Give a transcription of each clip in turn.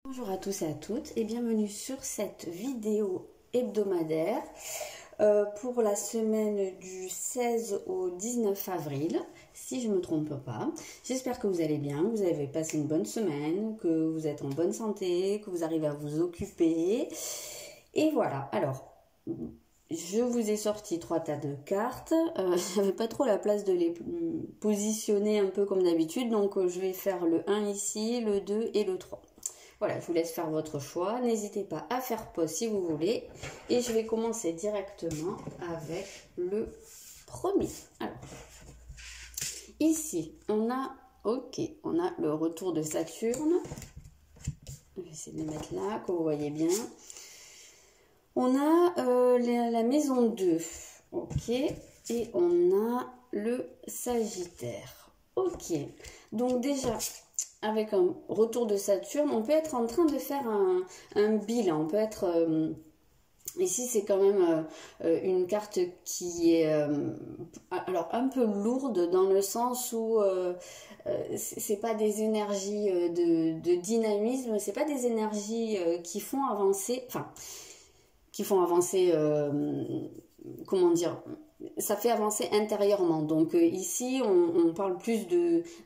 Bonjour à tous et à toutes et bienvenue sur cette vidéo hebdomadaire pour la semaine du 16 au 19 avril, si je ne me trompe pas. J'espère que vous allez bien, que vous avez passé une bonne semaine, que vous êtes en bonne santé, que vous arrivez à vous occuper. Et voilà, alors, je vous ai sorti 3 tas de cartes. J'avais pas trop la place de les positionner un peu comme d'habitude, donc je vais faire le 1 ici, le 2 et le 3. Voilà, je vous laisse faire votre choix. N'hésitez pas à faire pause si vous voulez. Et je vais commencer directement avec le premier. Alors, ici, on a le retour de Saturne. Je vais essayer de les mettre là, que vous voyez bien. On a la maison 2. Ok. Et on a le Sagittaire. Ok. Donc déjà, avec un retour de Saturne, on peut être en train de faire un bilan. On peut être... ici, c'est quand même une carte qui est alors un peu lourde dans le sens où c'est pas des énergies de dynamisme, c'est pas des énergies qui font avancer... Enfin, qui font avancer... comment dire, ça fait avancer intérieurement. Donc ici, on parle plus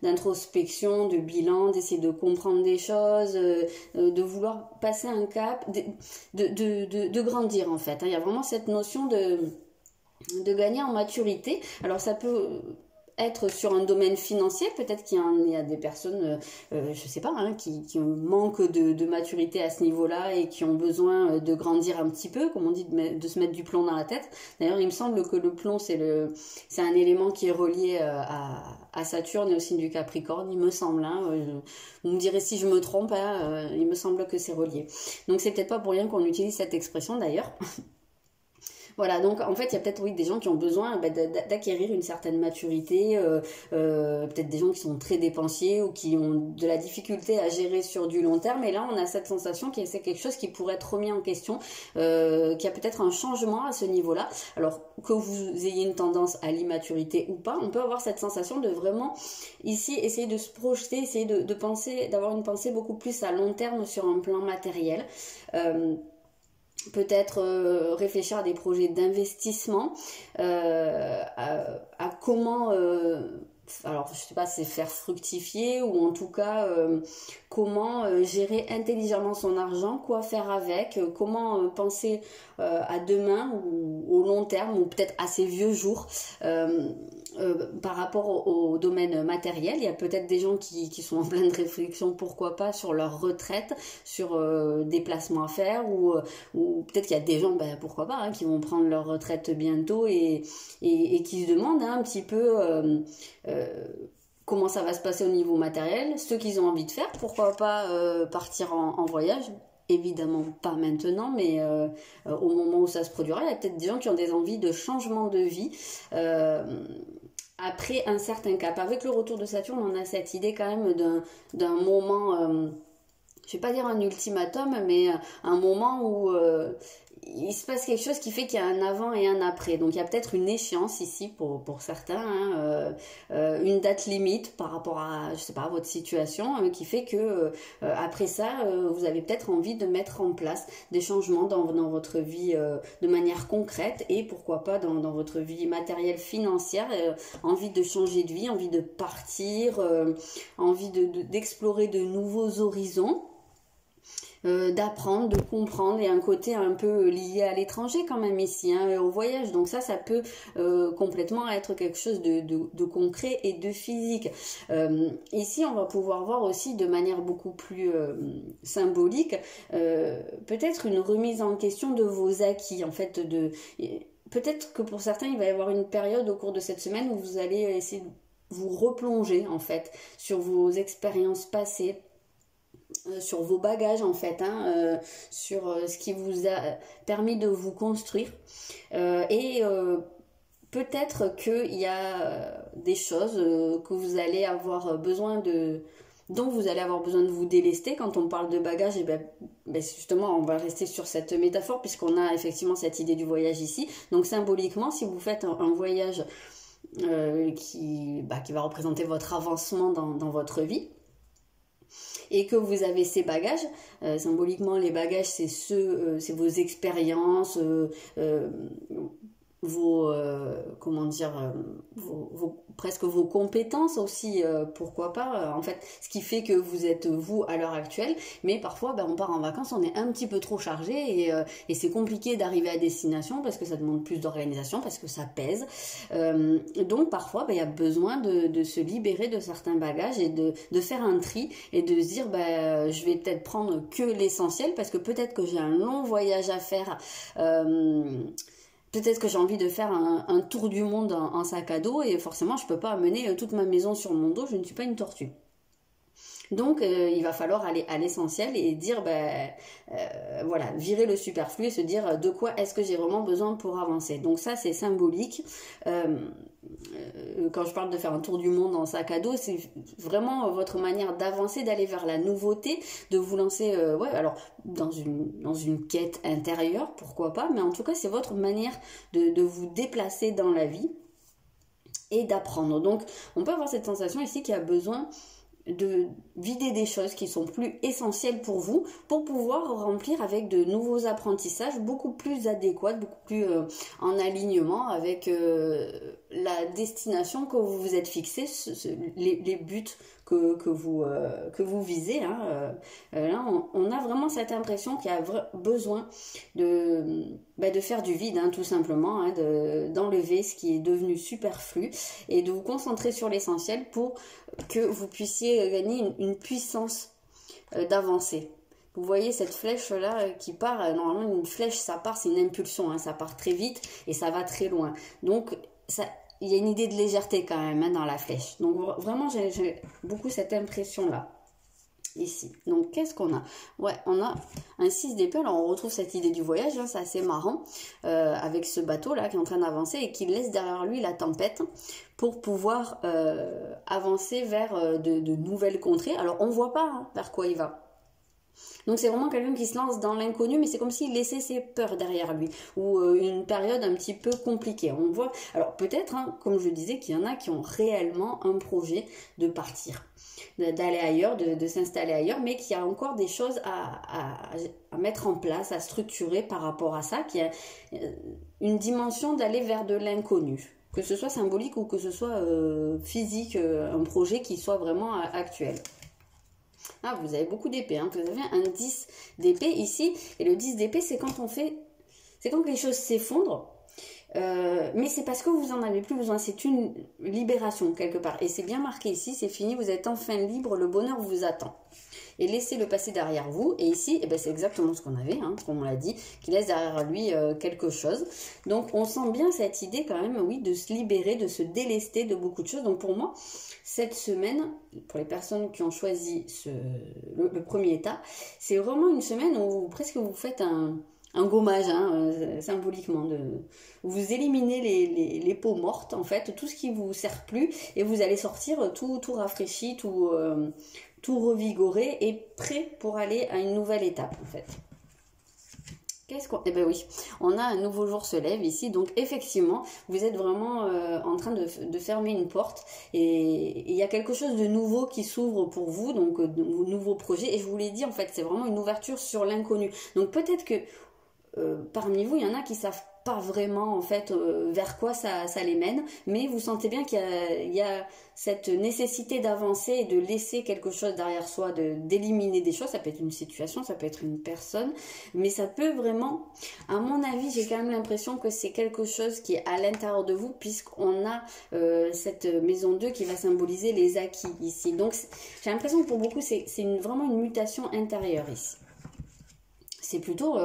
d'introspection, de bilan, d'essayer de comprendre des choses, de vouloir passer un cap, de grandir en fait. Il y a vraiment cette notion de gagner en maturité. Alors ça peut être sur un domaine financier, peut-être qu'il y a des personnes, je sais pas, hein, qui manquent de maturité à ce niveau-là et qui ont besoin de grandir un petit peu, comme on dit, de se mettre du plomb dans la tête. D'ailleurs, il me semble que le plomb, c'est un élément qui est relié à Saturne et au signe du Capricorne, il me semble. Hein, vous me direz si je me trompe, hein, il me semble que c'est relié. Donc c'est peut-être pas pour rien qu'on utilise cette expression d'ailleurs. Voilà, donc en fait, il y a peut-être des gens qui ont besoin d'acquérir une certaine maturité, peut-être des gens qui sont très dépensiers ou qui ont de la difficulté à gérer sur du long terme. Et là, on a cette sensation que c'est quelque chose qui pourrait être remis en question, qu'il y a peut-être un changement à ce niveau-là. Alors que vous ayez une tendance à l'immaturité ou pas, on peut avoir cette sensation de vraiment, ici, essayer de se projeter, essayer de penser, d'avoir une pensée beaucoup plus à long terme sur un plan matériel. Peut-être réfléchir à des projets d'investissement, à comment, alors je sais pas, c'est faire fructifier ou en tout cas comment gérer intelligemment son argent, quoi faire avec, comment penser à demain ou au long terme ou peut-être à ses vieux jours. Par rapport au domaine matériel, il y a peut-être des gens qui sont en pleine réflexion, pourquoi pas, sur leur retraite, sur des placements à faire, ou peut-être qu'il y a des gens, pourquoi pas, hein, qui vont prendre leur retraite bientôt et qui se demandent un petit peu comment ça va se passer au niveau matériel, ce qu'ils ont envie de faire, pourquoi pas partir en voyage. Évidemment pas maintenant, mais au moment où ça se produira, il y a peut-être des gens qui ont des envies de changement de vie après un certain cap. Avec le retour de Saturne, on a cette idée quand même d'un moment, je vais pas dire un ultimatum, mais un moment où il se passe quelque chose qui fait qu'il y a un avant et un après. Donc il y a peut-être une échéance ici pour certains, hein, une date limite par rapport à, je sais pas, votre situation, qui fait que après ça, vous avez peut-être envie de mettre en place des changements dans votre vie de manière concrète et pourquoi pas dans votre vie matérielle, financière, envie de changer de vie, envie de partir, envie d'explorer de nouveaux horizons. D'apprendre, de comprendre, et un côté un peu lié à l'étranger quand même ici, hein, au voyage. Donc ça peut complètement être quelque chose de concret et de physique. Ici, on va pouvoir voir aussi de manière beaucoup plus symbolique, peut-être une remise en question de vos acquis, en fait, peut-être que pour certains, il va y avoir une période au cours de cette semaine où vous allez essayer de vous replonger, en fait, sur vos expériences passées, sur vos bagages en fait, hein, sur ce qui vous a permis de vous construire et peut-être qu'il y a des choses que vous allez avoir besoin dont vous allez avoir besoin de vous délester. Quand on parle de bagages, et ben justement on va rester sur cette métaphore puisqu'on a effectivement cette idée du voyage ici. Donc symboliquement, si vous faites un voyage qui va représenter votre avancement dans votre vie, et que vous avez ces bagages, symboliquement les bagages c'est c'est vos expériences, vos comment dire presque vos compétences aussi, pourquoi pas, en fait ce qui fait que vous êtes vous à l'heure actuelle, mais parfois on part en vacances, on est un petit peu trop chargé et c'est compliqué d'arriver à destination parce que ça demande plus d'organisation, parce que ça pèse, donc parfois il y a besoin de se libérer de certains bagages et de faire un tri et de se dire je vais peut-être prendre que l'essentiel parce que peut-être que j'ai un long voyage à faire, peut-être que j'ai envie de faire un tour du monde en sac à dos et forcément je peux pas amener toute ma maison sur mon dos, je ne suis pas une tortue. Donc il va falloir aller à l'essentiel et dire voilà, virer le superflu et se dire de quoi est-ce que j'ai vraiment besoin pour avancer. Donc ça c'est symbolique. Quand je parle de faire un tour du monde en sac à dos, c'est vraiment votre manière d'avancer, d'aller vers la nouveauté, de vous lancer alors dans une quête intérieure, pourquoi pas, mais en tout cas c'est votre manière de vous déplacer dans la vie et d'apprendre. Donc on peut avoir cette sensation ici qu'il y a besoin de vider des choses qui sont plus essentielles pour vous, pour pouvoir remplir avec de nouveaux apprentissages beaucoup plus adéquats, beaucoup plus en alignement avec la destination que vous vous êtes fixé, les buts que vous visez. Là, on a vraiment cette impression qu'il y a besoin de faire du vide, tout simplement, d'enlever ce qui est devenu superflu et de vous concentrer sur l'essentiel pour que vous puissiez gagner une puissance d'avancer. Vous voyez cette flèche là qui part, normalement une flèche ça part, c'est une impulsion, ça part très vite et ça va très loin. Donc il y a une idée de légèreté quand même dans la flèche. Donc vraiment j'ai beaucoup cette impression là. Ici. Donc qu'est-ce qu'on a? On a un 6 d'épée. Alors on retrouve cette idée du voyage, c'est assez marrant, avec ce bateau là qui est en train d'avancer et qui laisse derrière lui la tempête pour pouvoir avancer vers de nouvelles contrées. Alors on voit pas vers quoi il va. Donc c'est vraiment quelqu'un qui se lance dans l'inconnu, mais c'est comme s'il laissait ses peurs derrière lui, ou une période un petit peu compliquée. On voit, alors peut-être, comme je disais, qu'il y en a qui ont réellement un projet de partir, d'aller ailleurs, de s'installer ailleurs, mais qu'il y a encore des choses à mettre en place, à structurer par rapport à ça, qu'il y a une dimension d'aller vers de l'inconnu. Que ce soit symbolique ou que ce soit physique, un projet qui soit vraiment actuel. Ah, vous avez beaucoup d'épée, vous avez un 10 d'épée ici, et le 10 d'épée c'est quand c'est quand les choses s'effondrent, mais c'est parce que vous en avez plus besoin, c'est une libération quelque part, et c'est bien marqué ici, c'est fini, vous êtes enfin libre, le bonheur vous attend. Et laissez-le passer derrière vous. Et ici, c'est exactement ce qu'on avait, comme on l'a dit, qui laisse derrière lui quelque chose. Donc, on sent bien cette idée quand même, oui, de se libérer, de se délester de beaucoup de choses. Donc, pour moi, cette semaine, pour les personnes qui ont choisi le premier état, c'est vraiment une semaine où presque vous faites un gommage, symboliquement. Vous éliminez les peaux mortes, en fait, tout ce qui vous sert plus, et vous allez sortir tout rafraîchi, tout revigoré et prêt pour aller à une nouvelle étape, en fait. Qu'est-ce qu'on... oui, on a un nouveau jour se lève ici, donc effectivement, vous êtes vraiment en train de fermer une porte et il y a quelque chose de nouveau qui s'ouvre pour vous, donc de nouveaux projets, et je vous l'ai dit, en fait, c'est vraiment une ouverture sur l'inconnu. Donc peut-être que parmi vous, il y en a qui savent pas vraiment en fait vers quoi ça les mène, mais vous sentez bien qu'il y a cette nécessité d'avancer et de laisser quelque chose derrière soi, d'éliminer des choses. Ça peut être une situation, ça peut être une personne, mais ça peut vraiment, à mon avis, j'ai quand même l'impression que c'est quelque chose qui est à l'intérieur de vous, puisqu'on a cette maison 2 qui va symboliser les acquis ici. Donc j'ai l'impression que pour beaucoup c'est vraiment une mutation intérieure ici. C'est plutôt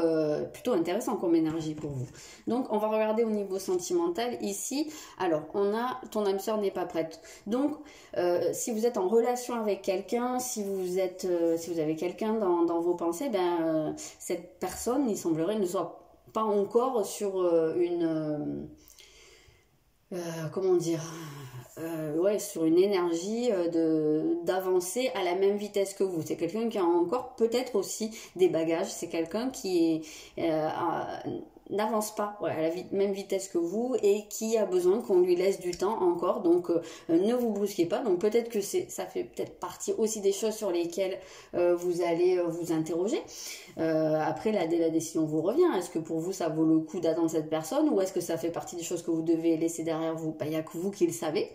intéressant comme énergie pour vous. Donc, on va regarder au niveau sentimental ici. Alors, on a « ton âme sœur n'est pas prête ». Donc, si vous êtes en relation avec quelqu'un, si vous avez quelqu'un dans vos pensées, cette personne, il semblerait, ne soit pas encore sur comment dire, sur une énergie d'avancer à la même vitesse que vous. C'est quelqu'un qui a encore peut-être aussi des bagages. C'est quelqu'un qui est n'avance pas à la même vitesse que vous et qui a besoin qu'on lui laisse du temps encore. Donc ne vous brusquez pas. Donc peut-être que ça fait peut-être partie aussi des choses sur lesquelles vous allez vous interroger. Après la décision vous revient. Est-ce que pour vous ça vaut le coup d'attendre cette personne ou est-ce que ça fait partie des choses que vous devez laisser derrière vous? Il n'y a que vous qui le savez.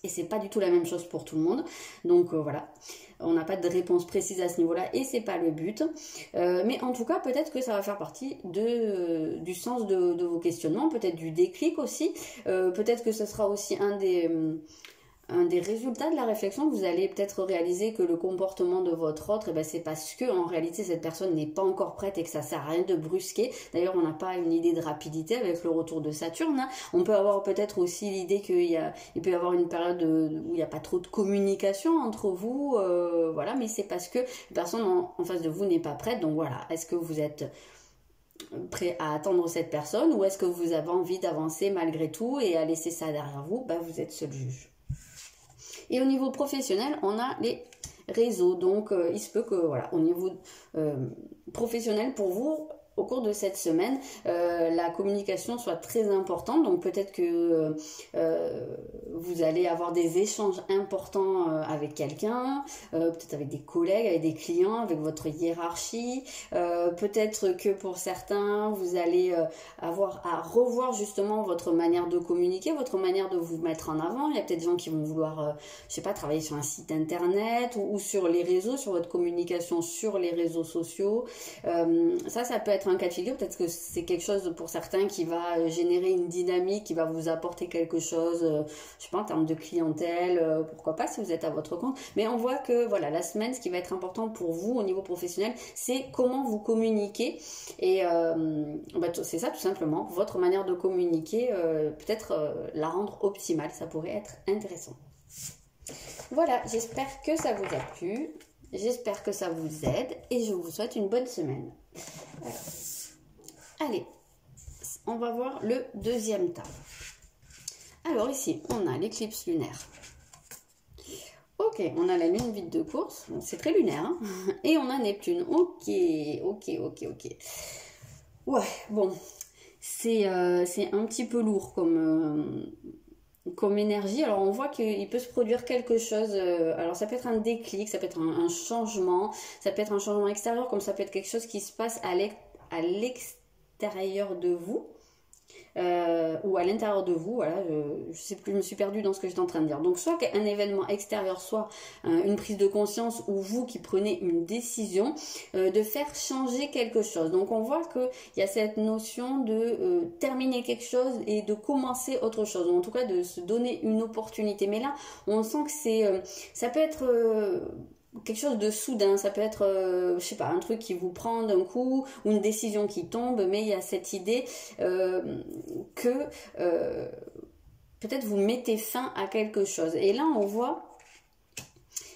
Et c'est pas du tout la même chose pour tout le monde. Donc voilà, on n'a pas de réponse précise à ce niveau-là et c'est pas le but. Mais en tout cas, peut-être que ça va faire partie du sens de vos questionnements, peut-être du déclic aussi. Peut-être que ce sera aussi un des résultats de la réflexion, vous allez peut-être réaliser que le comportement de votre autre, c'est parce que en réalité cette personne n'est pas encore prête et que ça sert à rien de brusquer. D'ailleurs, on n'a pas une idée de rapidité avec le retour de Saturne. Hein. On peut avoir peut-être aussi l'idée qu'il peut y avoir une période où il n'y a pas trop de communication entre vous, voilà, mais c'est parce que la personne en face de vous n'est pas prête. Donc voilà, est-ce que vous êtes prêt à attendre cette personne ou est-ce que vous avez envie d'avancer malgré tout et à laisser ça derrière vous? Vous êtes seul juge. Et au niveau professionnel, on a les réseaux. Donc, il se peut que, voilà, au niveau professionnel pour vous, au cours de cette semaine, la communication soit très importante. Donc, peut-être que vous allez avoir des échanges importants avec quelqu'un, peut-être avec des collègues, avec des clients, avec votre hiérarchie. Peut-être que pour certains, vous allez avoir à revoir justement votre manière de communiquer, votre manière de vous mettre en avant. Il y a peut-être des gens qui vont vouloir, je sais pas, travailler sur un site internet ou sur les réseaux, sur votre communication sur les réseaux sociaux. Ça peut être un cas de figure. Peut-être que c'est quelque chose pour certains qui va générer une dynamique, qui va vous apporter quelque chose, je sais pas, en termes de clientèle, pourquoi pas si vous êtes à votre compte. Mais on voit que voilà, la semaine, ce qui va être important pour vous au niveau professionnel, c'est comment vous communiquez. Et c'est ça tout simplement, votre manière de communiquer, peut-être la rendre optimale, ça pourrait être intéressant. Voilà, j'espère que ça vous a plu, j'espère que ça vous aide et je vous souhaite une bonne semaine. Voilà. Allez, on va voir le deuxième tas. Alors ici, on a l'éclipse lunaire. Ok, on a la lune vide de course, bon, c'est très lunaire, hein. Et on a Neptune. Ok. Ouais, bon, c'est un petit peu lourd comme énergie. Alors on voit qu'il peut se produire quelque chose, alors ça peut être un déclic, ça peut être un changement, ça peut être un changement extérieur, comme ça peut être quelque chose qui se passe à l'extérieur de vous. Ou à l'intérieur de vous, voilà, je sais plus, je me suis perdue dans ce que j'étais en train de dire. Donc soit un événement extérieur, soit une prise de conscience ou vous qui prenez une décision de faire changer quelque chose. Donc on voit qu'il y a cette notion de terminer quelque chose et de commencer autre chose, ou en tout cas de se donner une opportunité. Mais là, on sent que ça peut être quelque chose de soudain, ça peut être, je sais pas, un truc qui vous prend d'un coup, ou une décision qui tombe, mais il y a cette idée que peut-être vous mettez fin à quelque chose. Et là, on voit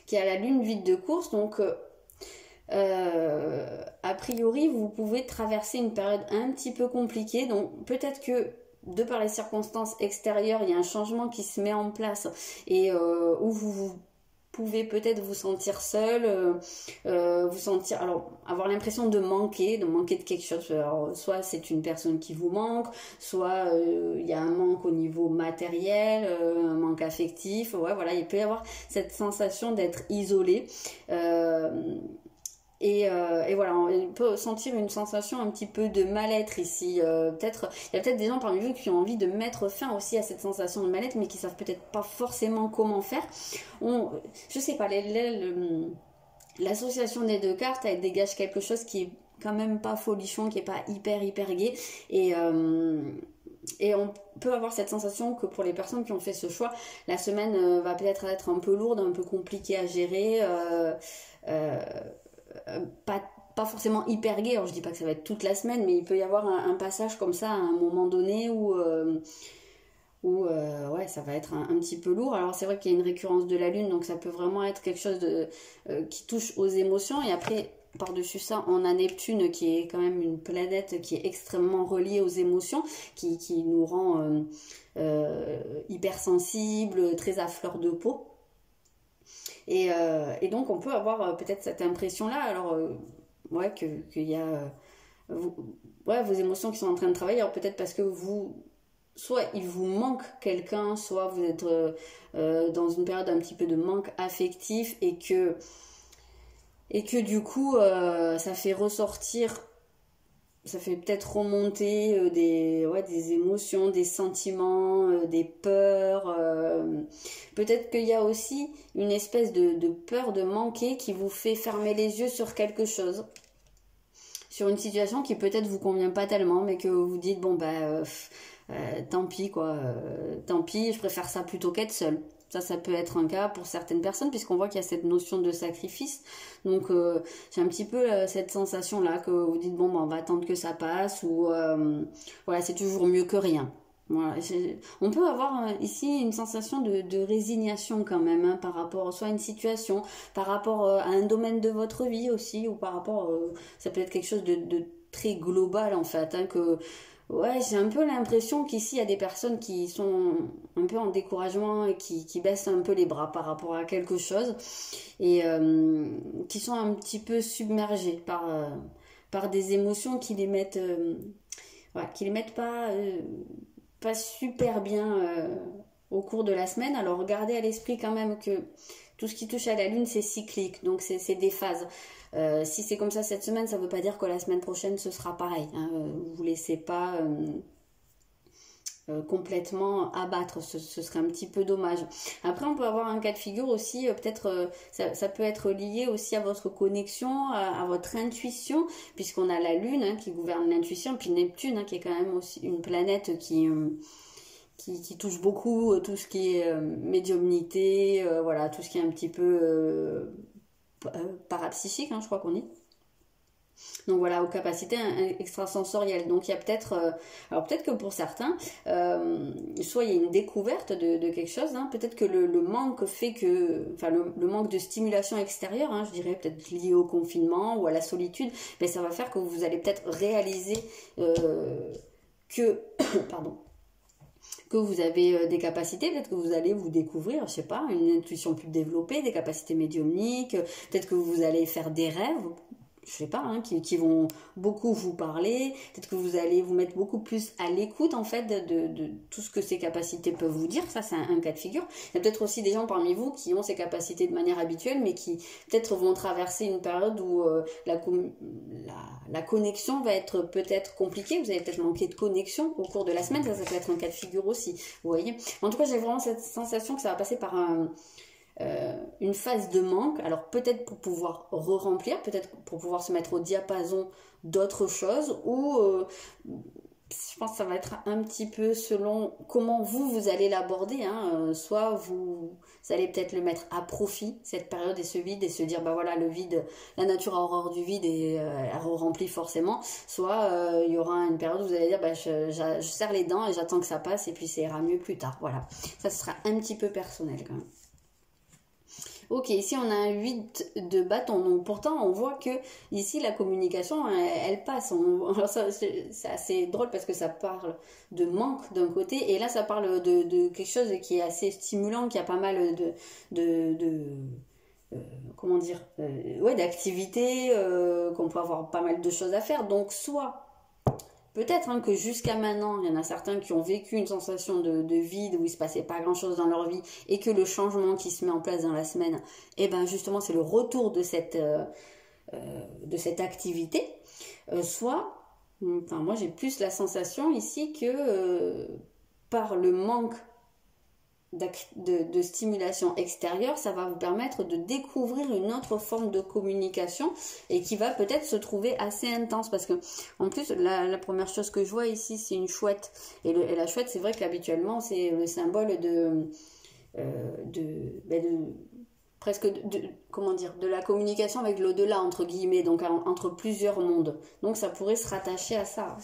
qu'il y a la lune vide de course, donc a priori, vous pouvez traverser une période un petit peu compliquée, donc peut-être que de par les circonstances extérieures, il y a un changement qui se met en place et où vous pouvez peut-être vous sentir seul, avoir l'impression de manquer de quelque chose. Alors, soit c'est une personne qui vous manque, soit il y a un manque au niveau matériel, un manque affectif. Ouais, voilà, il peut y avoir cette sensation d'être isolé. Et voilà, on peut sentir une sensation un petit peu de mal-être ici. Il y a peut-être des gens parmi vous qui ont envie de mettre fin aussi à cette sensation de mal-être, mais qui savent peut-être pas forcément comment faire. Je sais pas, l'association des deux cartes, elle dégage quelque chose qui est quand même pas folichon, qui est pas hyper gai. Et on peut avoir cette sensation que pour les personnes qui ont fait ce choix, la semaine va peut-être être un peu lourde, un peu compliquée à gérer. Pas forcément hyper gai, alors je dis pas que ça va être toute la semaine, mais il peut y avoir un passage comme ça à un moment donné où ouais, ça va être un petit peu lourd. Alors c'est vrai qu'il y a une récurrence de la lune, donc ça peut vraiment être quelque chose qui touche aux émotions. Et après, par-dessus ça, on a Neptune qui est quand même une planète qui est extrêmement reliée aux émotions, qui nous rend hypersensibles, très à fleur de peau. Et donc on peut avoir peut-être cette impression là, alors ouais, qu'il y a vos émotions qui sont en train de travailler. Alors peut-être parce que soit il vous manque quelqu'un, soit vous êtes dans une période un petit peu de manque affectif et que du coup ça fait ressortir, ça fait peut-être remonter des émotions, des sentiments, des peurs. Peut-être qu'il y a aussi une espèce de peur de manquer qui vous fait fermer les yeux sur quelque chose, sur une situation qui peut-être vous convient pas tellement, mais que vous dites bon tant pis quoi, tant pis, je préfère ça plutôt qu'être seule. Ça peut être un cas pour certaines personnes, puisqu'on voit qu'il y a cette notion de sacrifice. Donc, j'ai un petit peu cette sensation-là que vous dites, bon, on va attendre que ça passe, ou voilà, c'est toujours mieux que rien. Voilà. On peut avoir ici une sensation de résignation quand même, hein, par rapport soit à une situation, par rapport à un domaine de votre vie aussi, ou par rapport, ça peut être quelque chose de très global en fait, hein, que... Ouais, j'ai un peu l'impression qu'ici, il y a des personnes qui sont un peu en découragement et qui baissent un peu les bras par rapport à quelque chose et qui sont un petit peu submergées par des émotions qui les mettent, pas super bien au cours de la semaine. Alors, gardez à l'esprit quand même que tout ce qui touche à la lune, c'est cyclique, donc c'est des phases. Si c'est comme ça cette semaine, ça ne veut pas dire que la semaine prochaine, ce sera pareil. Hein. Vous ne vous laissez pas complètement abattre, ce serait un petit peu dommage. Après, on peut avoir un cas de figure aussi, peut-être, ça peut être lié aussi à votre connexion, à votre intuition, puisqu'on a la Lune qui gouverne l'intuition, puis Neptune qui est quand même aussi une planète qui touche beaucoup tout ce qui est médiumnité, voilà, tout ce qui est un petit peu parapsychique, je crois qu'on dit. Donc voilà, aux capacités extrasensorielles. Donc il y a peut-être, alors peut-être que pour certains, soit il y a une découverte de quelque chose, peut-être que le manque fait que, enfin le manque de stimulation extérieure, je dirais peut-être lié au confinement ou à la solitude, mais ça va faire que vous allez peut-être réaliser que, pardon, que vous avez des capacités, peut-être que vous allez vous découvrir, je sais pas, une intuition plus développée, des capacités médiumniques, peut-être que vous allez faire des rêves, je sais pas, qui vont beaucoup vous parler, peut-être que vous allez vous mettre beaucoup plus à l'écoute en fait de tout ce que ces capacités peuvent vous dire. Ça c'est un cas de figure. Il y a peut-être aussi des gens parmi vous qui ont ces capacités de manière habituelle, mais qui peut-être vont traverser une période où la connexion va être peut-être compliquée, vous allez peut-être manquer de connexion au cours de la semaine, ça peut être un cas de figure aussi, vous voyez. En tout cas, j'ai vraiment cette sensation que ça va passer par une phase de manque, alors peut-être pour pouvoir re-remplir, peut-être pour pouvoir se mettre au diapason d'autres choses, ou je pense que ça va être un petit peu selon comment vous allez l'aborder, soit vous allez peut-être le mettre à profit, cette période et ce vide, et se dire, bah voilà, le vide, la nature a horreur du vide et elle re-remplit forcément, soit il y aura une période où vous allez dire, bah, je serre les dents et j'attends que ça passe et puis ça ira mieux plus tard, voilà. Ça sera un petit peu personnel quand même. Ok, ici on a un 8 de bâton, donc pourtant on voit que ici la communication elle passe. Alors ça, c'est assez drôle parce que ça parle de manque d'un côté et là ça parle de quelque chose qui est assez stimulant, qui a pas mal comment dire, d'activités, qu'on peut avoir pas mal de choses à faire. Donc soit peut-être que jusqu'à maintenant, il y en a certains qui ont vécu une sensation de vide où il ne se passait pas grand-chose dans leur vie et que le changement qui se met en place dans la semaine, justement, c'est le retour de cette activité. Soit, moi j'ai plus la sensation ici que par le manque de stimulation extérieure, ça va vous permettre de découvrir une autre forme de communication et qui va peut-être se trouver assez intense parce que en plus la première chose que je vois ici c'est une chouette et la chouette c'est vrai qu'habituellement c'est le symbole presque comment dire, de la communication avec l'au-delà entre guillemets, donc entre plusieurs mondes, donc ça pourrait se rattacher à ça.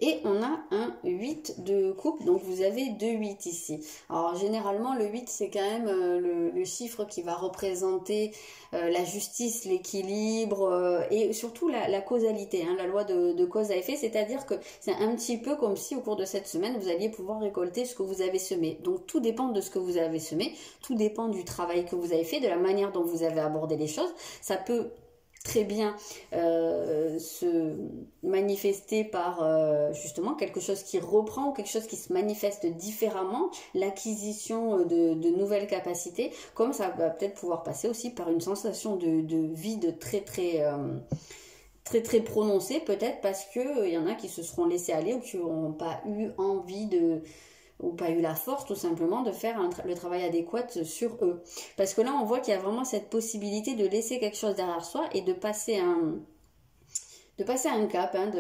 Et on a un 8 de coupe, donc vous avez 2 8 ici. Alors généralement le 8 c'est quand même le chiffre qui va représenter la justice, l'équilibre et surtout la causalité, la loi de cause à effet, c'est-à-dire que c'est un petit peu comme si au cours de cette semaine vous alliez pouvoir récolter ce que vous avez semé. Donc tout dépend de ce que vous avez semé, tout dépend du travail que vous avez fait, de la manière dont vous avez abordé les choses. Ça peut très bien se manifester par justement quelque chose qui reprend, quelque chose qui se manifeste différemment, l'acquisition de nouvelles capacités, comme ça va peut-être pouvoir passer aussi par une sensation de vide très prononcée, peut-être parce que il y en a qui se seront laissés aller ou qui n'ont pas eu envie ou pas eu la force tout simplement de faire le travail adéquat sur eux. Parce que là, on voit qu'il y a vraiment cette possibilité de laisser quelque chose derrière soi et de passer un cap. Hein,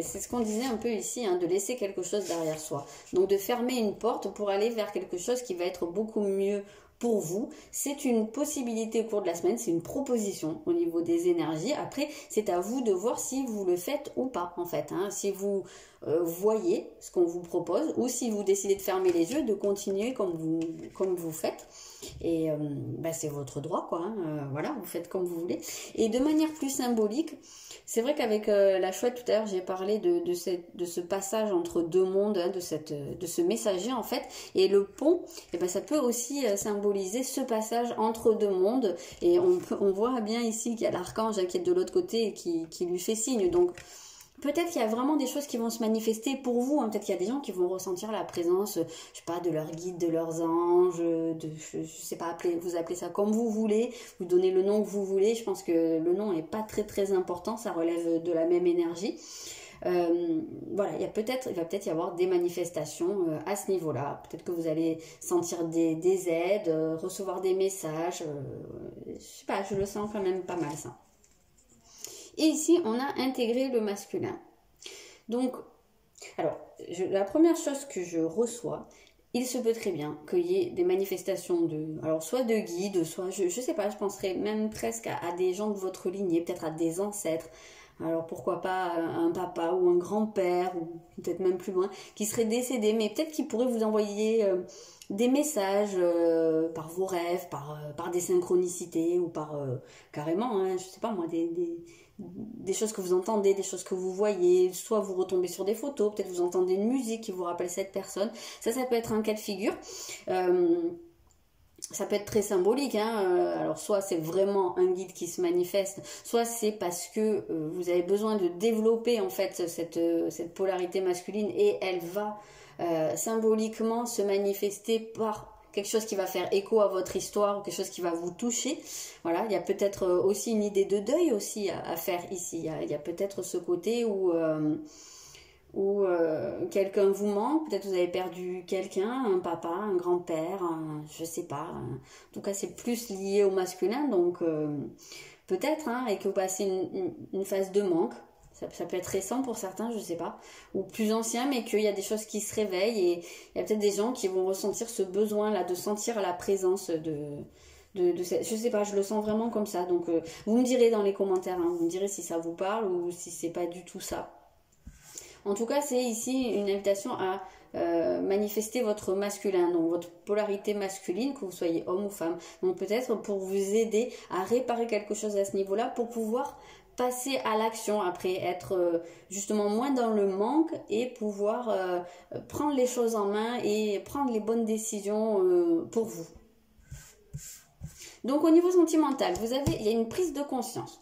c'est ce qu'on disait un peu ici, hein, de laisser quelque chose derrière soi. Donc de fermer une porte pour aller vers quelque chose qui va être beaucoup mieux pour vous. C'est une possibilité au cours de la semaine, c'est une proposition au niveau des énergies. Après, c'est à vous de voir si vous le faites ou pas, en fait. Hein. Si vous voyez ce qu'on vous propose ou si vous décidez de fermer les yeux, de continuer comme vous faites. Et c'est votre droit, quoi. Hein. Voilà, vous faites comme vous voulez. Et de manière plus symbolique, c'est vrai qu'avec la chouette tout à l'heure, j'ai parlé de ce passage entre deux mondes, hein, de ce messager en fait. Et le pont, ça peut aussi symboliser ce passage entre deux mondes. Et on voit bien ici qu'il y a l'archange qui est de l'autre côté et qui lui fait signe. Donc peut-être qu'il y a vraiment des choses qui vont se manifester pour vous. Hein. Peut-être qu'il y a des gens qui vont ressentir la présence, je sais pas, de leurs guides, de leurs anges, je sais pas, vous appelez ça comme vous voulez, vous donnez le nom que vous voulez. Je pense que le nom n'est pas très important, ça relève de la même énergie. Voilà, il va peut-être y avoir des manifestations à ce niveau-là. Peut-être que vous allez sentir des aides, recevoir des messages. Je sais pas, je le sens quand même pas mal ça. Et ici, on a intégré le masculin. Donc, alors, la première chose que je reçois, il se peut très bien qu'il y ait des manifestations soit de guides, soit, je sais pas, je penserais même presque à des gens de votre lignée, peut-être à des ancêtres. Alors, pourquoi pas un papa ou un grand-père, ou peut-être même plus loin, qui serait décédé, mais peut-être qu'il pourrait vous envoyer des messages par vos rêves, par des synchronicités, ou par carrément, hein, je sais pas moi, des choses que vous entendez, des choses que vous voyez, soit vous retombez sur des photos, peut-être vous entendez une musique qui vous rappelle cette personne. Ça peut être un cas de figure. Ça peut être très symbolique, hein. Alors soit c'est vraiment un guide qui se manifeste, soit c'est parce que vous avez besoin de développer en fait cette polarité masculine et elle va symboliquement se manifester par quelque chose qui va faire écho à votre histoire ou quelque chose qui va vous toucher. Voilà, il y a peut-être aussi une idée de deuil aussi à faire ici. Il y a peut-être ce côté où quelqu'un vous manque, peut-être vous avez perdu quelqu'un, un papa, un grand-père, je sais pas. En tout cas, c'est plus lié au masculin, donc peut-être, hein, et que vous passez une phase de manque. Ça peut être récent pour certains, je sais pas, ou plus ancien, mais qu'il y a des choses qui se réveillent et il y a peut-être des gens qui vont ressentir ce besoin-là de sentir la présence je sais pas, je le sens vraiment comme ça. Donc vous me direz dans les commentaires, hein, vous me direz si ça vous parle ou si c'est pas du tout ça. En tout cas, c'est ici une invitation à manifester votre masculin, donc votre polarité masculine, que vous soyez homme ou femme. Donc peut-être pour vous aider à réparer quelque chose à ce niveau-là, pour pouvoir passer à l'action après, être justement moins dans le manque et pouvoir prendre les choses en main et prendre les bonnes décisions pour vous. Donc au niveau sentimental, il y a une prise de conscience.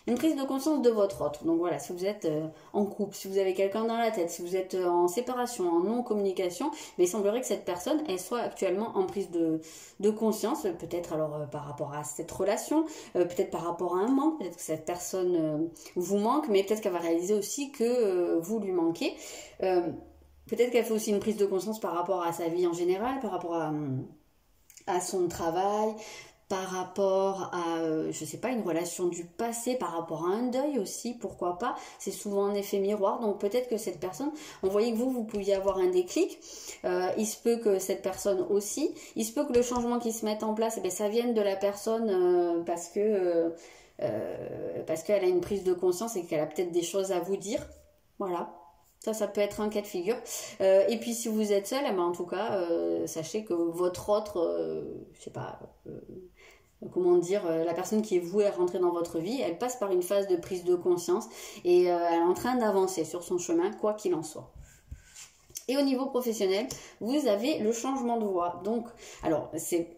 Une prise de conscience de votre autre. Donc voilà, si vous êtes en couple, si vous avez quelqu'un dans la tête, si vous êtes en séparation, en non-communication, mais il semblerait que cette personne, elle soit actuellement en prise de conscience, peut-être alors par rapport à cette relation, peut-être par rapport à un manque, peut-être que cette personne vous manque, mais peut-être qu'elle va réaliser aussi que vous lui manquez. Peut-être qu'elle fait aussi une prise de conscience par rapport à sa vie en général, par rapport à son travail, par rapport à, je sais pas, une relation du passé, par rapport à un deuil aussi, pourquoi pas. C'est souvent un effet miroir, donc peut-être que cette personne, on voyait que vous pouviez avoir un déclic, il se peut que cette personne aussi, il se peut que le changement qui se mette en place, ça vienne de la personne parce qu'elle a une prise de conscience et qu'elle a peut-être des choses à vous dire, voilà. Ça peut être un cas de figure. Et puis si vous êtes seul, en tout cas, sachez que votre autre, je sais pas, comment dire, la personne qui est vouée à rentrer dans votre vie, elle passe par une phase de prise de conscience et elle est en train d'avancer sur son chemin, quoi qu'il en soit. Et au niveau professionnel, vous avez le changement de voie. Donc, alors, c'est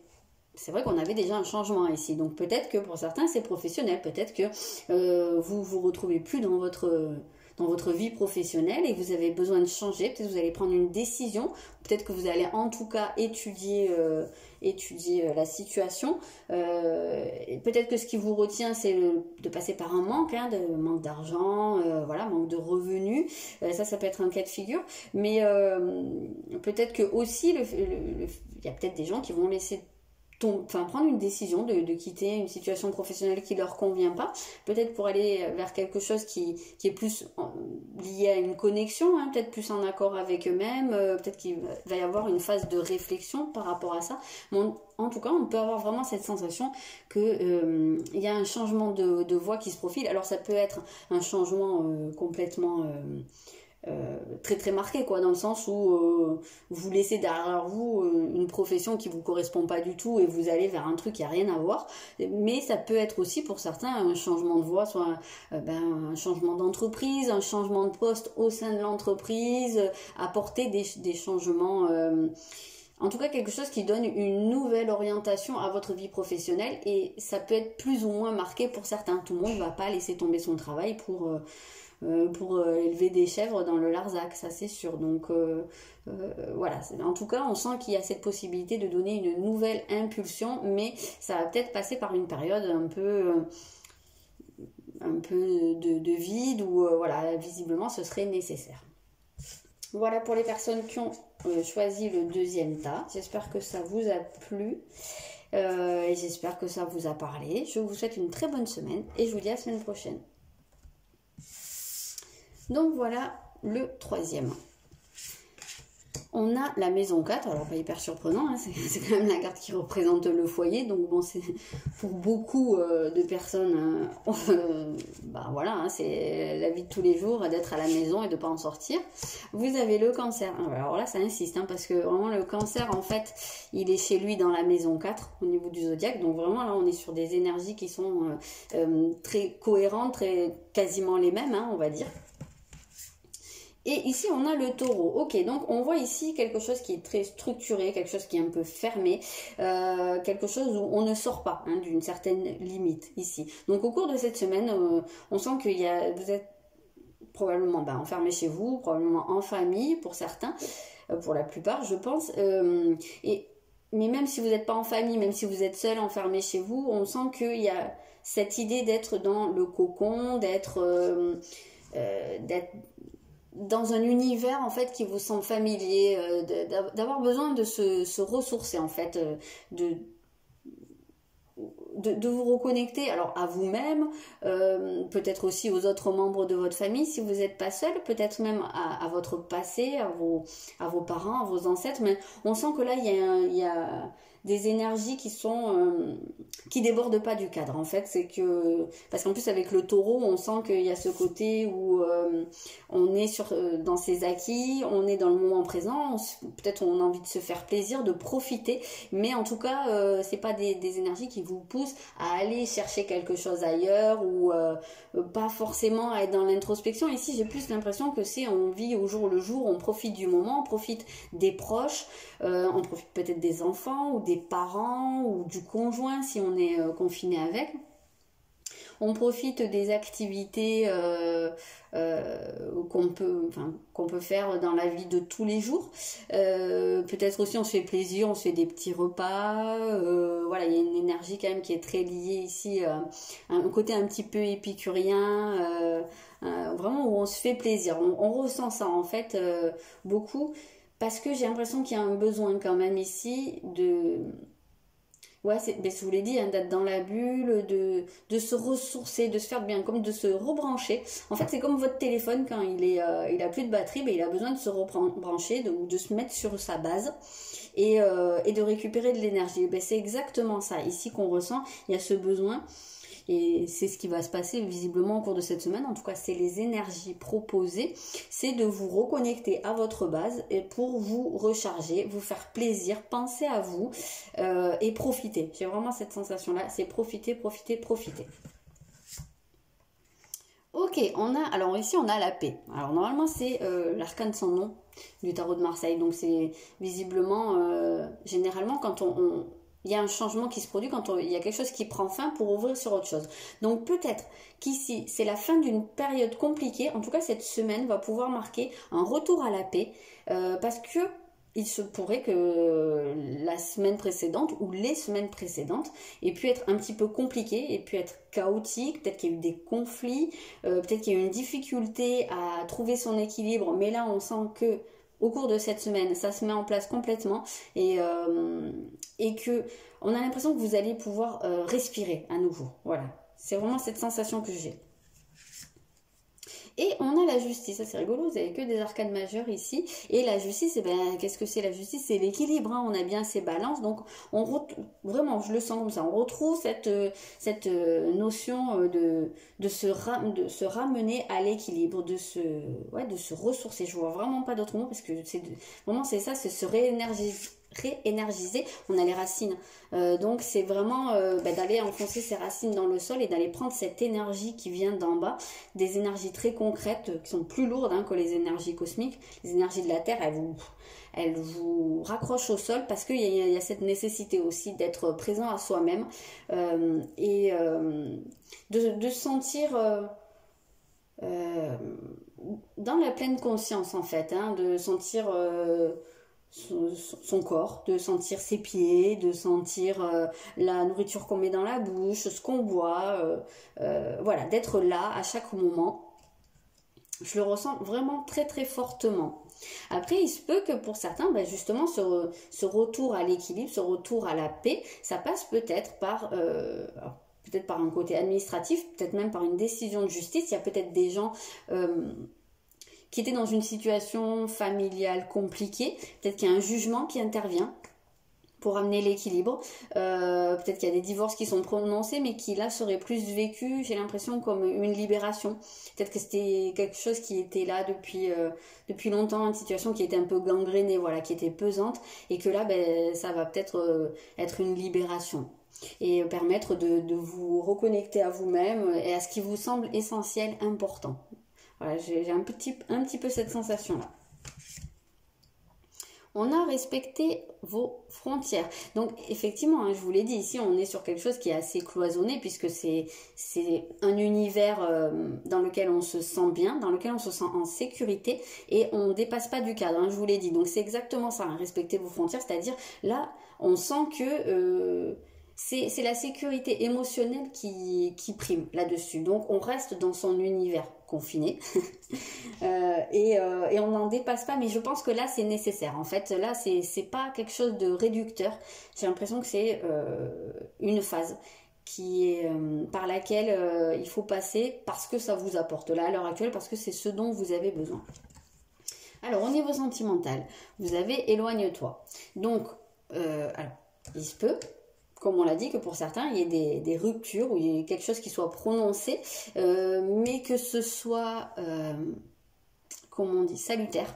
c'est vrai qu'on avait déjà un changement ici. Donc peut-être que pour certains c'est professionnel, peut-être que vous vous retrouvez plus dans votre vie professionnelle et que vous avez besoin de changer. Peut-être que vous allez prendre une décision, peut-être que vous allez en tout cas étudier la situation. Peut-être que ce qui vous retient, c'est de passer par un manque, hein, de manque d'argent, voilà, manque de revenus. Ça peut être un cas de figure. Mais peut-être que aussi, il y a peut-être des gens qui vont laisser prendre une décision de quitter une situation professionnelle qui leur convient pas, peut-être pour aller vers quelque chose qui est plus lié à une connexion, hein, peut-être plus en accord avec eux-mêmes, peut-être qu'il va y avoir une phase de réflexion par rapport à ça. Bon, en tout cas, on peut avoir vraiment cette sensation que il y a un changement de voie qui se profile. Alors ça peut être un changement complètement très très marqué, quoi, dans le sens où vous laissez derrière vous une profession qui vous correspond pas du tout et vous allez vers un truc qui a rien à voir. Mais ça peut être aussi pour certains un changement de voie, soit un changement d'entreprise, un changement de poste au sein de l'entreprise, apporter des changements, en tout cas quelque chose qui donne une nouvelle orientation à votre vie professionnelle, et ça peut être plus ou moins marqué pour certains. Tout le monde ne va pas laisser tomber son travail pour élever des chèvres dans le Larzac, ça c'est sûr. Donc voilà, en tout cas on sent qu'il y a cette possibilité de donner une nouvelle impulsion, mais ça va peut-être passer par une période un peu de vide où voilà, visiblement ce serait nécessaire. Voilà pour les personnes qui ont choisi le deuxième tas. J'espère que ça vous a plu et j'espère que ça vous a parlé. Je vous souhaite une très bonne semaine et je vous dis à la semaine prochaine. Donc voilà le troisième. On a la maison 4, alors pas hyper surprenant, hein, c'est quand même la carte qui représente le foyer, donc bon, c'est pour beaucoup de personnes, voilà, hein, c'est la vie de tous les jours d'être à la maison et de ne pas en sortir. Vous avez le cancer, alors là ça insiste, hein, parce que vraiment le cancer en fait, il est chez lui dans la maison 4 au niveau du zodiaque, donc vraiment là on est sur des énergies qui sont très cohérentes, quasiment les mêmes, hein, on va dire. Et ici, on a le taureau. Ok, donc on voit ici quelque chose qui est très structuré, quelque chose qui est un peu fermé, quelque chose où on ne sort pas, hein, d'une certaine limite ici. Donc au cours de cette semaine, on sent que vous êtes probablement enfermé chez vous, probablement en famille pour certains, pour la plupart je pense. Mais même si vous n'êtes pas en famille, même si vous êtes seul enfermé chez vous, on sent qu'il y a cette idée d'être dans le cocon, d'être dans un univers en fait qui vous semble familier, d'avoir besoin de se ressourcer en fait, de vous reconnecter alors à vous-même, peut-être aussi aux autres membres de votre famille si vous n'êtes pas seul, peut-être même à votre passé, à vos parents, à vos ancêtres, mais on sent que là il y a des énergies qui débordent pas du cadre en fait. C'est que parce qu'en plus avec le taureau on sent qu'il y a ce côté où on est dans ses acquis, on est dans le moment présent, peut-être on a envie de se faire plaisir, de profiter, mais en tout cas c'est pas des énergies qui vous poussent à aller chercher quelque chose ailleurs ou pas forcément à être dans l'introspection. Ici j'ai plus l'impression que on vit au jour le jour, on profite du moment, on profite des proches, on profite peut-être des enfants ou des parents ou du conjoint si on est confiné avec. On profite des activités qu'on peut faire dans la vie de tous les jours. Peut-être aussi on se fait plaisir, on se fait des petits repas. Voilà, il y a une énergie quand même qui est très liée ici, un côté un petit peu épicurien, vraiment où on se fait plaisir. On ressent ça en fait beaucoup, parce que j'ai l'impression qu'il y a un besoin quand même ici de... Ouais, je vous l'ai dit, hein, d'être dans la bulle, de se ressourcer, de se faire bien, comme de se rebrancher. En fait, c'est comme votre téléphone quand il a plus de batterie, il a besoin de se rebrancher, ou de se mettre sur sa base et de récupérer de l'énergie. C'est exactement ça ici qu'on ressent. Il y a ce besoin. Et c'est ce qui va se passer visiblement au cours de cette semaine. En tout cas, c'est les énergies proposées. C'est de vous reconnecter à votre base et pour vous recharger, vous faire plaisir, penser à vous et profiter. J'ai vraiment cette sensation-là. C'est profiter, profiter, profiter. Ok, alors ici on a la paix. Alors normalement c'est l'arcane sans nom du tarot de Marseille. Donc c'est visiblement, généralement quand il y a un changement qui se produit quand il y a quelque chose qui prend fin pour ouvrir sur autre chose. Donc peut-être qu'ici, c'est la fin d'une période compliquée. En tout cas, cette semaine va pouvoir marquer un retour à la paix parce que il se pourrait que la semaine précédente ou les semaines précédentes aient pu être un petit peu compliquées, aient pu être chaotiques, peut-être qu'il y a eu des conflits, peut-être qu'il y a eu une difficulté à trouver son équilibre, mais là on sent que au cours de cette semaine, ça se met en place complètement et que on a l'impression que vous allez pouvoir respirer à nouveau. Voilà, c'est vraiment cette sensation que j'ai. Et on a la justice, ça c'est rigolo, vous avez que des arcanes majeures ici. Et la justice, eh ben, qu'est-ce que c'est la justice? C'est l'équilibre, hein. On a bien ces balances, donc vraiment, je le sens comme ça, on retrouve cette notion de se ramener à l'équilibre, de se ressourcer. Je vois vraiment pas d'autre mot parce que vraiment c'est ça, c'est se réénergiser. On a les racines, donc c'est vraiment d'aller enfoncer ses racines dans le sol et d'aller prendre cette énergie qui vient d'en bas, des énergies très concrètes qui sont plus lourdes que les énergies cosmiques. Les énergies de la terre, elles vous raccrochent au sol parce qu'il y a cette nécessité aussi d'être présent à soi-même et de sentir dans la pleine conscience en fait, de sentir son corps, de sentir ses pieds, de sentir la nourriture qu'on met dans la bouche, ce qu'on boit, voilà, d'être là à chaque moment. Je le ressens vraiment très très fortement. Après, il se peut que pour certains, justement, ce retour à l'équilibre, ce retour à la paix, ça passe peut-être par un côté administratif, peut-être même par une décision de justice. Il y a peut-être des gens qui étaient dans une situation familiale compliquée, peut-être qu'il y a un jugement qui intervient pour amener l'équilibre, peut-être qu'il y a des divorces qui sont prononcés mais qui là seraient plus vécus, j'ai l'impression, comme une libération. Peut-être que c'était quelque chose qui était là depuis longtemps, une situation qui était un peu gangrénée, voilà, qui était pesante, et que là ça va peut-être être une libération et permettre de vous reconnecter à vous-même et à ce qui vous semble essentiel, important. Voilà, j'ai un petit peu cette sensation-là. On a respecté vos frontières. Donc, effectivement, je vous l'ai dit, ici, on est sur quelque chose qui est assez cloisonné, puisque c'est un univers dans lequel on se sent bien, dans lequel on se sent en sécurité, et on ne dépasse pas du cadre, je vous l'ai dit. Donc, c'est exactement ça, respecter vos frontières, c'est-à-dire, là, on sent que c'est la sécurité émotionnelle qui prime là-dessus. Donc, on reste dans son univers confiné et on n'en dépasse pas, mais je pense que là c'est nécessaire. En fait, là c'est pas quelque chose de réducteur. J'ai l'impression que c'est une phase qui est par laquelle il faut passer parce que ça vous apporte là à l'heure actuelle, parce que c'est ce dont vous avez besoin. Alors au niveau sentimental, vous avez éloigne-toi. Donc alors il se peut, comme on l'a dit, que pour certains, il y ait des ruptures ou il y ait quelque chose qui soit prononcé, mais que ce soit, comment on dit, salutaire.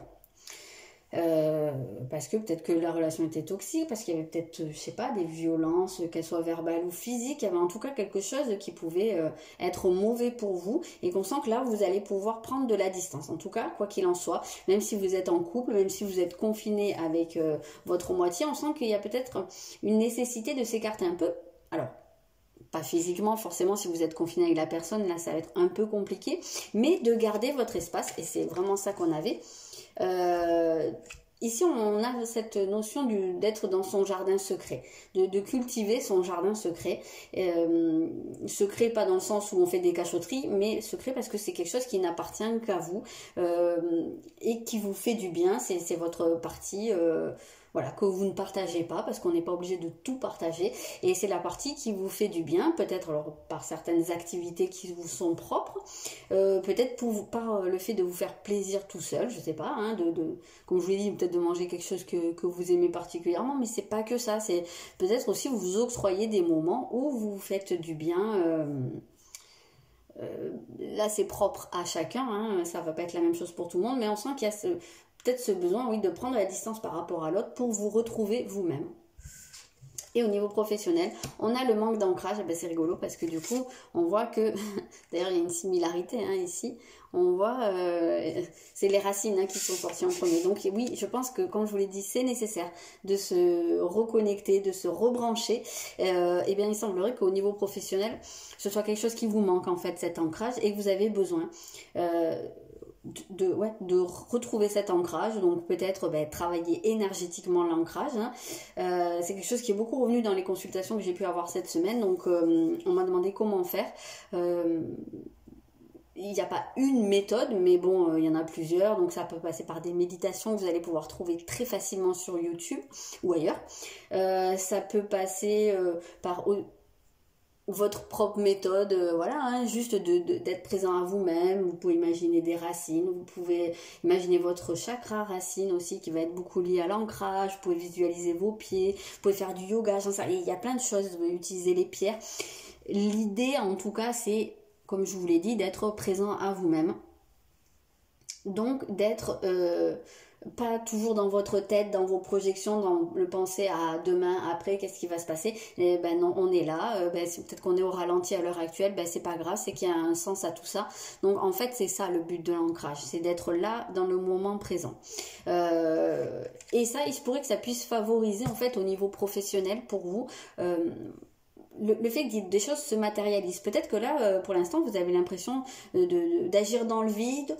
Parce que peut-être que la relation était toxique, parce qu'il y avait peut-être, je sais pas, des violences, qu'elles soient verbales ou physiques. Il y avait en tout cas quelque chose qui pouvait être mauvais pour vous, et qu'on sent que là, vous allez pouvoir prendre de la distance. En tout cas, quoi qu'il en soit, même si vous êtes en couple, même si vous êtes confiné avec votre moitié, on sent qu'il y a peut-être une nécessité de s'écarter un peu. Alors, pas physiquement, forcément, si vous êtes confiné avec la personne, là, ça va être un peu compliqué, mais de garder votre espace, et c'est vraiment ça qu'on avait. Ici, on a cette notion d'être dans son jardin secret, de cultiver son jardin secret. Secret, pas dans le sens où on fait des cachotteries, mais secret parce que c'est quelque chose qui n'appartient qu'à vous et qui vous fait du bien. C'est votre partie voilà, que vous ne partagez pas, parce qu'on n'est pas obligé de tout partager, et c'est la partie qui vous fait du bien, peut-être alors par certaines activités qui vous sont propres, peut-être par le fait de vous faire plaisir tout seul, je sais pas, comme je vous l'ai dit, peut-être de manger quelque chose que vous aimez particulièrement, mais c'est pas que ça, c'est peut-être aussi vous octroyer des moments où vous vous faites du bien. Là c'est propre à chacun, ça va pas être la même chose pour tout le monde, mais on sent qu'il y a peut-être ce besoin, oui, de prendre la distance par rapport à l'autre pour vous retrouver vous-même. Et au niveau professionnel, on a le manque d'ancrage. Ben, c'est rigolo parce que du coup, on voit que, d'ailleurs il y a une similarité hein, ici, on voit, c'est les racines hein, qui sont sorties en premier. Donc oui, je pense que comme je vous l'ai dit, c'est nécessaire de se reconnecter, de se rebrancher. Et bien il semblerait qu'au niveau professionnel, ce soit quelque chose qui vous manque en fait, cet ancrage, et que vous avez besoin de retrouver cet ancrage. Donc peut-être travailler énergétiquement l'ancrage hein. C'est quelque chose qui est beaucoup revenu dans les consultations que j'ai pu avoir cette semaine. Donc on m'a demandé comment faire. Il n'y a pas une méthode, mais bon, il y en a plusieurs. Donc ça peut passer par des méditations que vous allez pouvoir trouver très facilement sur YouTube ou ailleurs. Ça peut passer par votre propre méthode, voilà, hein, juste d'être présent à vous-même. Vous pouvez imaginer des racines, vous pouvez imaginer votre chakra racine aussi qui va être beaucoup lié à l'ancrage. Vous pouvez visualiser vos pieds, vous pouvez faire du yoga, j'en sais rien. Il y a plein de choses, vous pouvez utiliser les pierres. L'idée en tout cas c'est, comme je vous l'ai dit, d'être présent à vous-même. Donc d'être pas toujours dans votre tête, dans vos projections, dans le penser à demain, après, qu'est-ce qui va se passer. Et ben non, on est là, peut-être qu'on est au ralenti à l'heure actuelle, c'est pas grave, c'est qu'il y a un sens à tout ça. Donc en fait c'est ça le but de l'ancrage, c'est d'être là dans le moment présent. Et ça, il se pourrait que ça puisse favoriser en fait au niveau professionnel pour vous. Le fait que des choses se matérialisent. Peut-être que là, pour l'instant, vous avez l'impression d'agir dans le vide,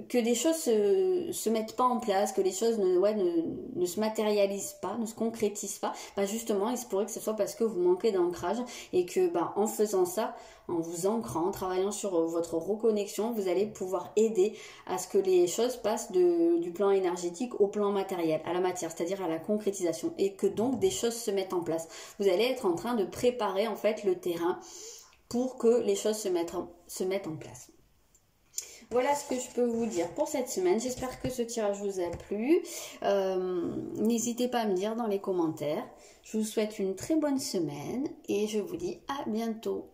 que les choses se mettent pas en place, que les choses ne se matérialisent pas, ne se concrétisent pas. Justement, il se pourrait que ce soit parce que vous manquez d'ancrage et que en faisant ça, en vous ancrant, en travaillant sur votre reconnexion, vous allez pouvoir aider à ce que les choses passent du plan énergétique au plan matériel, à la matière, c'est-à-dire à la concrétisation, et que donc des choses se mettent en place. Vous allez être en train de préparer en fait le terrain pour que les choses se mettent en place. Voilà ce que je peux vous dire pour cette semaine. J'espère que ce tirage vous a plu. N'hésitez pas à me dire dans les commentaires. Je vous souhaite une très bonne semaine et je vous dis à bientôt.